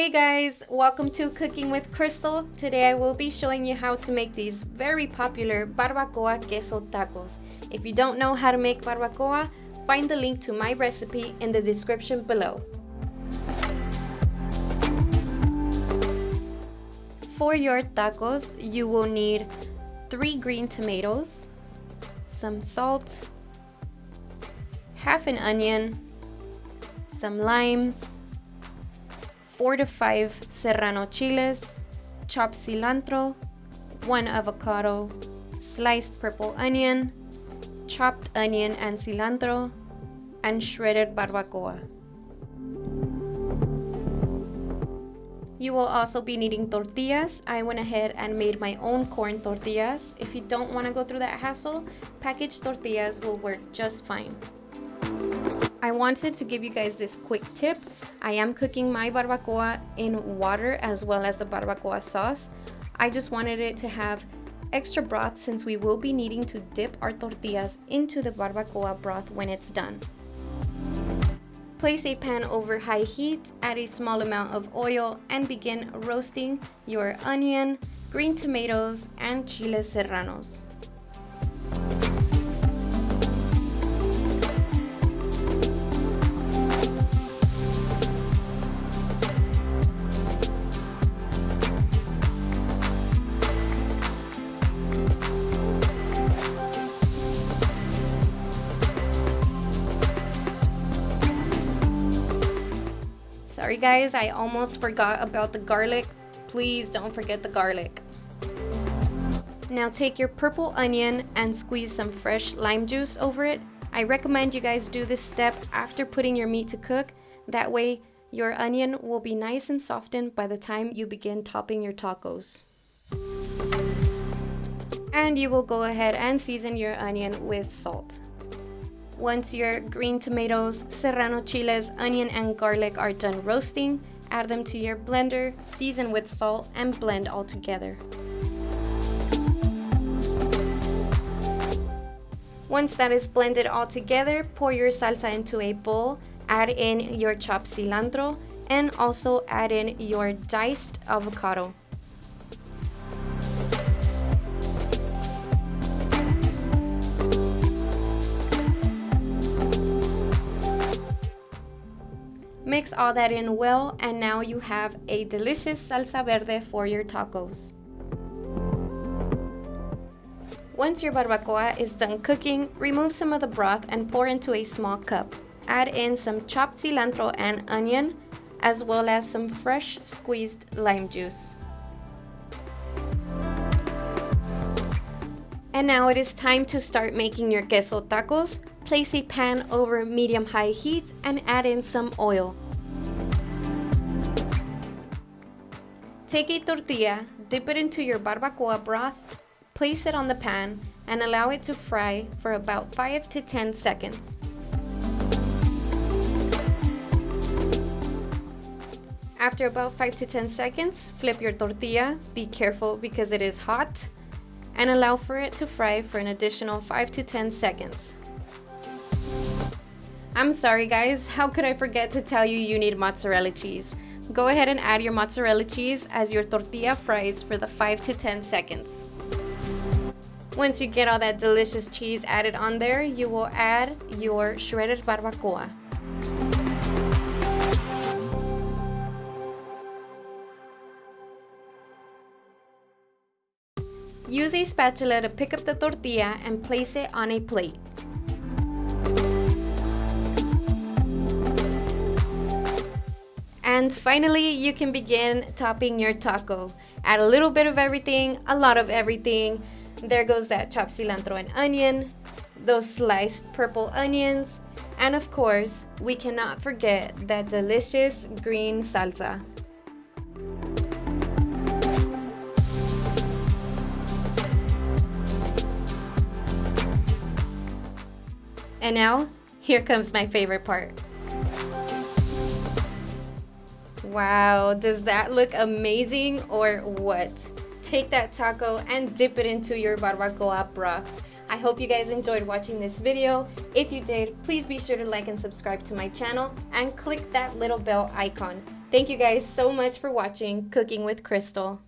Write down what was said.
Hey guys, welcome to Cooking with Crystal. Today I will be showing you how to make these very popular Barbacoa Queso Tacos. If you don't know how to make barbacoa, find the link to my recipe in the description below. For your tacos, you will need 3 green tomatoes, some salt, half an onion, some limes, 4 to 5 Serrano Chiles, chopped cilantro, 1 avocado, sliced purple onion, chopped onion and cilantro, and shredded barbacoa. You will also be needing tortillas. I went ahead and made my own corn tortillas. If you don't want to go through that hassle, packaged tortillas will work just fine. I wanted to give you guys this quick tip. I am cooking my barbacoa in water as well as the barbacoa sauce. I just wanted it to have extra broth since we will be needing to dip our tortillas into the barbacoa broth when it's done. Place a pan over high heat, add a small amount of oil, and begin roasting your onion, green tomatoes, and chiles serranos. Sorry guys, I almost forgot about the garlic. Please don't forget the garlic. Now take your purple onion and squeeze some fresh lime juice over it. I recommend you guys do this step after putting your meat to cook. That way your onion will be nice and softened by the time you begin topping your tacos. And you will go ahead and season your onion with salt. Once your green tomatoes, serrano chiles, onion, and garlic are done roasting, add them to your blender, season with salt, and blend all together. Once that is blended all together, pour your salsa into a bowl, add in your chopped cilantro, and also add in your diced avocado. Mix all that in well, and now you have a delicious salsa verde for your tacos. Once your barbacoa is done cooking, remove some of the broth and pour into a small cup. Add in some chopped cilantro and onion, as well as some fresh squeezed lime juice. And now it is time to start making your queso tacos. Place a pan over medium-high heat and add in some oil. Take a tortilla, dip it into your barbacoa broth, place it on the pan, and allow it to fry for about 5 to 10 seconds. After about 5 to 10 seconds, flip your tortilla, be careful because it is hot, and allow for it to fry for an additional 5 to 10 seconds. I'm sorry guys, how could I forget to tell you you need mozzarella cheese? Go ahead and add your mozzarella cheese as your tortilla fries for the 5 to 10 seconds. Once you get all that delicious cheese added on there, you will add your shredded barbacoa. Use a spatula to pick up the tortilla and place it on a plate. And finally, you can begin topping your taco. Add a little bit of everything, a lot of everything. There goes that chopped cilantro and onion, those sliced purple onions, and of course, we cannot forget that delicious green salsa. And now, here comes my favorite part. Wow, does that look amazing or what? Take that taco and dip it into your barbacoa broth. I hope you guys enjoyed watching this video. If you did, please be sure to like and subscribe to my channel and click that little bell icon. Thank you guys so much for watching Cooking with Crystal.